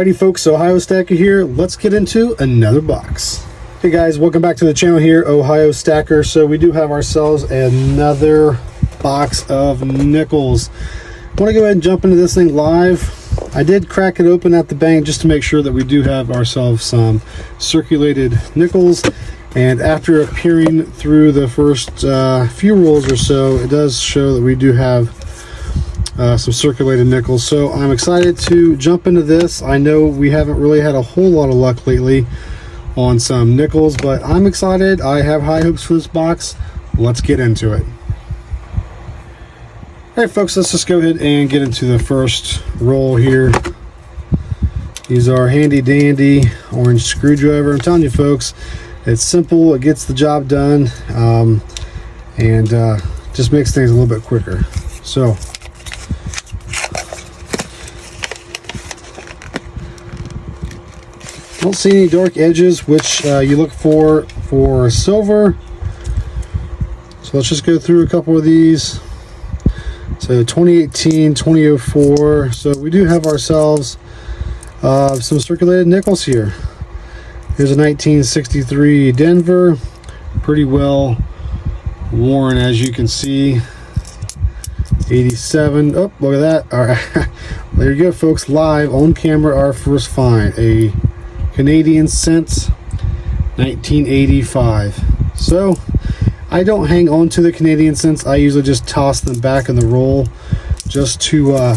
Alrighty folks, Ohio Stacker here. Let's get into another box. Hey guys, welcome back to the channel here, Ohio Stacker. So we do have ourselves another box of nickels. I want to go ahead and jump into this thing live. I did crack it open at the bank just to make sure that we do have ourselves some circulated nickels. And after peering through the first few rolls or so, it does show that we do have some circulated nickels. So I'm excited to jump into this. I know we haven't really had a whole lot of luck lately on some nickels, but I'm excited. I have high hopes for this box. Let's get into it. All right folks, let's just go ahead and get into the first roll here. These are handy dandy orange screwdriver. I'm telling you folks, it's simple, it gets the job done, and just makes things a little bit quicker. So don't see any dark edges, which you look for silver. So let's just go through a couple of these. So 2018, 2004. So we do have ourselves some circulated nickels here. Here's a 1963 Denver, pretty well worn as you can see. 87. Oh, look at that. All right, there you go, folks. Live on camera, our first find, a Canadian cent, 1985. So I don't hang on to the Canadian cents. I usually just toss them back in the roll just to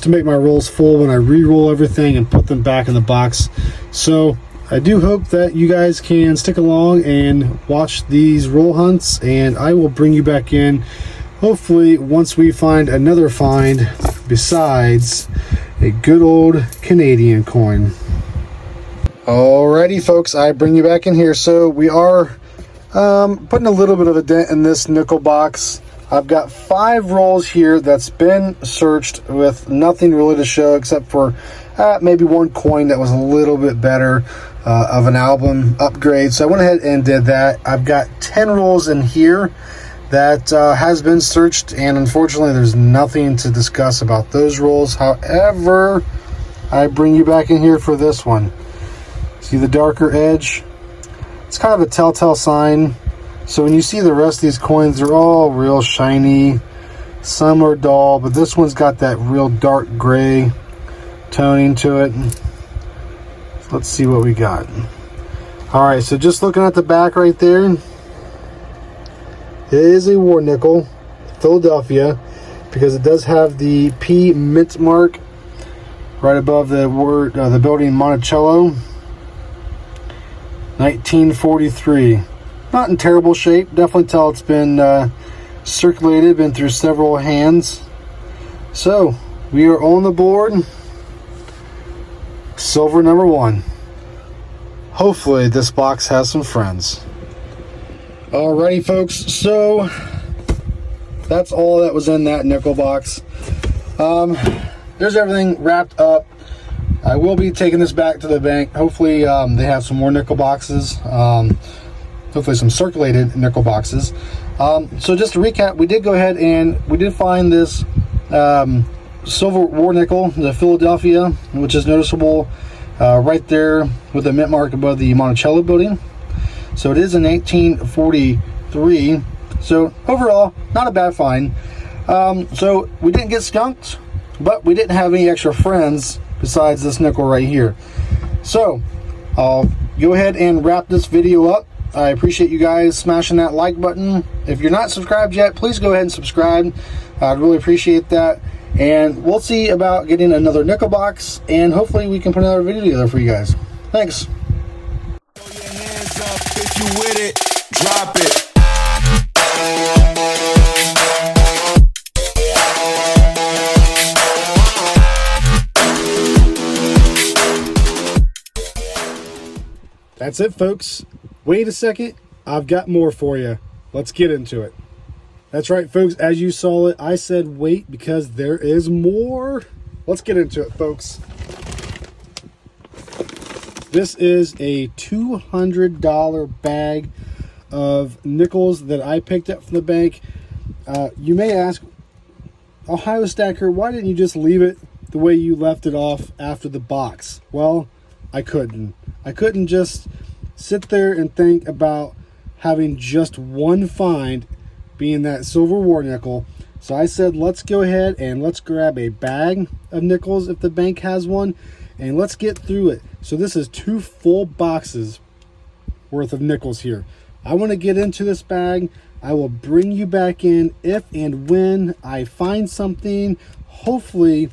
make my rolls full when I re-roll everything and put them back in the box. So I do hope that you guys can stick along and watch these roll hunts, and I will bring you back in hopefully once we find another find besides a good old Canadian coin. Alrighty folks, I bring you back in here. So we are putting a little bit of a dent in this nickel box. I've got 5 rolls here that's been searched with nothing really to show except for maybe one coin that was a little bit better of an album upgrade. So I went ahead and did that. I've got 10 rolls in here that has been searched, and unfortunately there's nothing to discuss about those rolls. However, I bring you back in here for this one. See the darker edge? It's kind of a telltale sign. So when you see the rest of these coins, they're all real shiny. Some are dull, but this one's got that real dark gray toning to it. So let's see what we got. All right, so just looking at the back right there, it is a war nickel, Philadelphia, because it does have the P mint mark right above the word, the building Monticello. 1943. Not in terrible shape. Definitely tell it's been circulated, been through several hands. So we are on the board. Silver number 1. Hopefully this box has some friends. Alrighty folks, so that's all that was in that nickel box. There's everything wrapped up. I will be taking this back to the bank. Hopefully they have some more nickel boxes. Hopefully some circulated nickel boxes. So just to recap, we did go ahead and we did find this silver war nickel, the Philadelphia, which is noticeable right there with the mint mark above the Monticello building. So it is in 1943. So overall, not a bad find. So we didn't get skunked, but we didn't have any extra friends besides this nickel right here. So I'll go ahead and wrap this video up. I appreciate you guys smashing that like button. If you're not subscribed yet, please go ahead and subscribe. I'd really appreciate that. And we'll see about getting another nickel box, and hopefully we can put another video together for you guys. Thanks. Throw your hands up if you with it, drop it. That's it folks. Wait a second, I've got more for you. Let's get into it. That's right folks, as you saw it, I said wait because there is more. Let's get into it folks. This is a $200 bag of nickels that I picked up from the bank. You may ask, Ohio Stacker, why didn't you just leave it the way you left it off after the box. Well, I couldn't. I couldn't just sit there and think about having just one find, being that silver war nickel. So I said, let's go ahead and let's grab a bag of nickels if the bank has one, and let's get through it. So this is 2 full boxes worth of nickels here. I want to get into this bag. I will bring you back in if and when I find something. Hopefully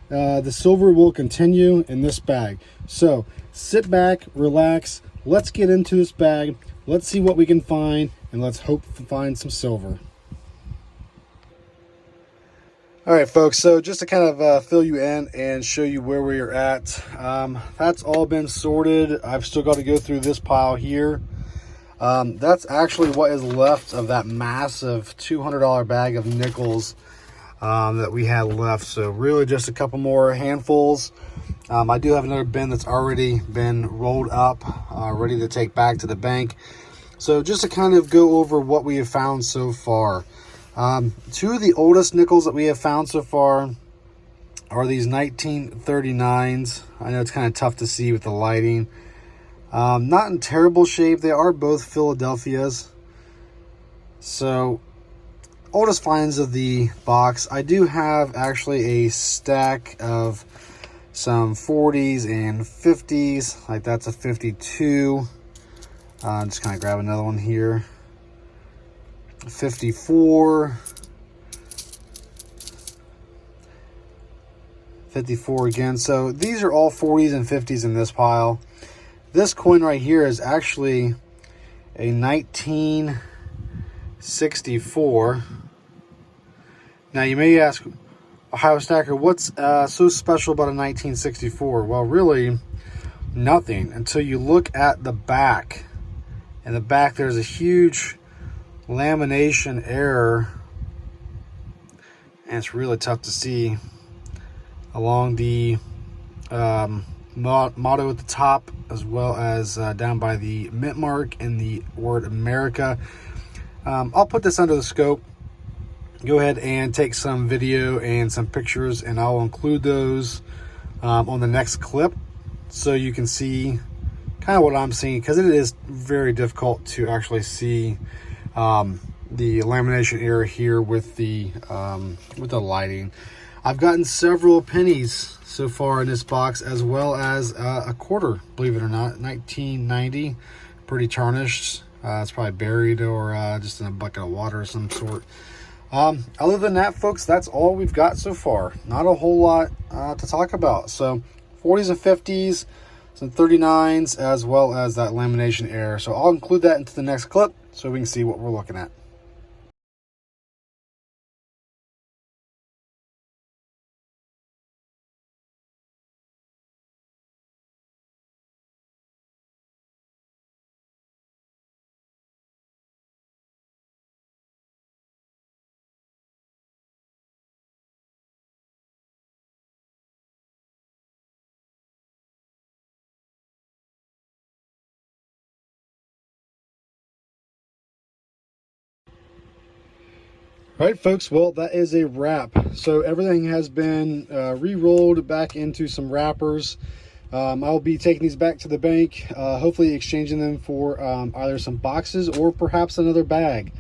the silver will continue in this bag. So sit back, relax, let's get into this bag, let's see what we can find, and let's hope to find some silver. All right, folks, so just to kind of fill you in and show you where we are at, that's all been sorted. I've still got to go through this pile here. That's actually what is left of that massive $200 bag of nickels that we had left. So really just a couple more handfuls. I do have another bin that's already been rolled up, ready to take back to the bank. So just to kind of go over what we have found so far. 2 of the oldest nickels that we have found so far are these 1939s. I know it's kind of tough to see with the lighting. Not in terrible shape. They are both Philadelphias. So, oldest finds of the box. I do have actually a stack of some 40s and 50s. Like that's a 52. Just kind of grab another one here. 54. 54 again. So these are all 40s and 50s in this pile. This coin right here is actually a 1964. Now you may ask, Ohio Stacker, what's so special about a 1964? Well, really nothing until you look at the back. In the back there's a huge lamination error, and it's really tough to see along the motto at the top, as well as down by the mint mark and the word America. I'll put this under the scope. Go ahead and take some video and some pictures, and I'll include those on the next clip so you can see kind of what I'm seeing, because it is very difficult to actually see the lamination error here with the lighting. I've gotten several pennies so far in this box, as well as a quarter, believe it or not, 1990, pretty tarnished. It's probably buried or just in a bucket of water of some sort. Other than that, folks, that's all we've got so far. Not a whole lot to talk about. So 40s and 50s, some 39s, as well as that lamination error. So I'll include that into the next clip so we can see what we're looking at. All right, folks, well, that is a wrap. So everything has been re-rolled back into some wrappers. I'll be taking these back to the bank, hopefully exchanging them for either some boxes or perhaps another bag.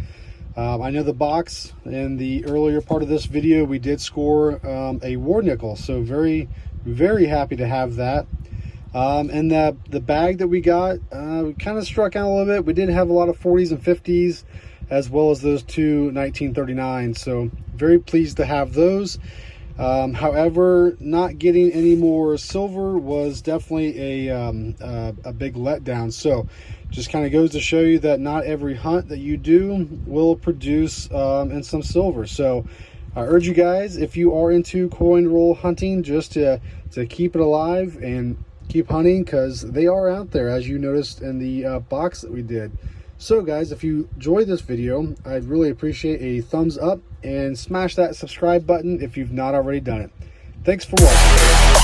I know the box in the earlier part of this video, we did score a war nickel, so very, very happy to have that. And the bag that we got, we kind of struck out a little bit. We did have a lot of 40s and 50s, as well as those 2 1939s, so very pleased to have those. However, not getting any more silver was definitely a big letdown. So just kind of goes to show you that not every hunt that you do will produce in some silver. So I urge you guys, if you are into coin roll hunting, just to keep it alive and keep hunting, because they are out there, as you noticed in the box that we did. So guys, if you enjoyed this video, I'd really appreciate a thumbs up and smash that subscribe button if you've not already done it. Thanks for watching.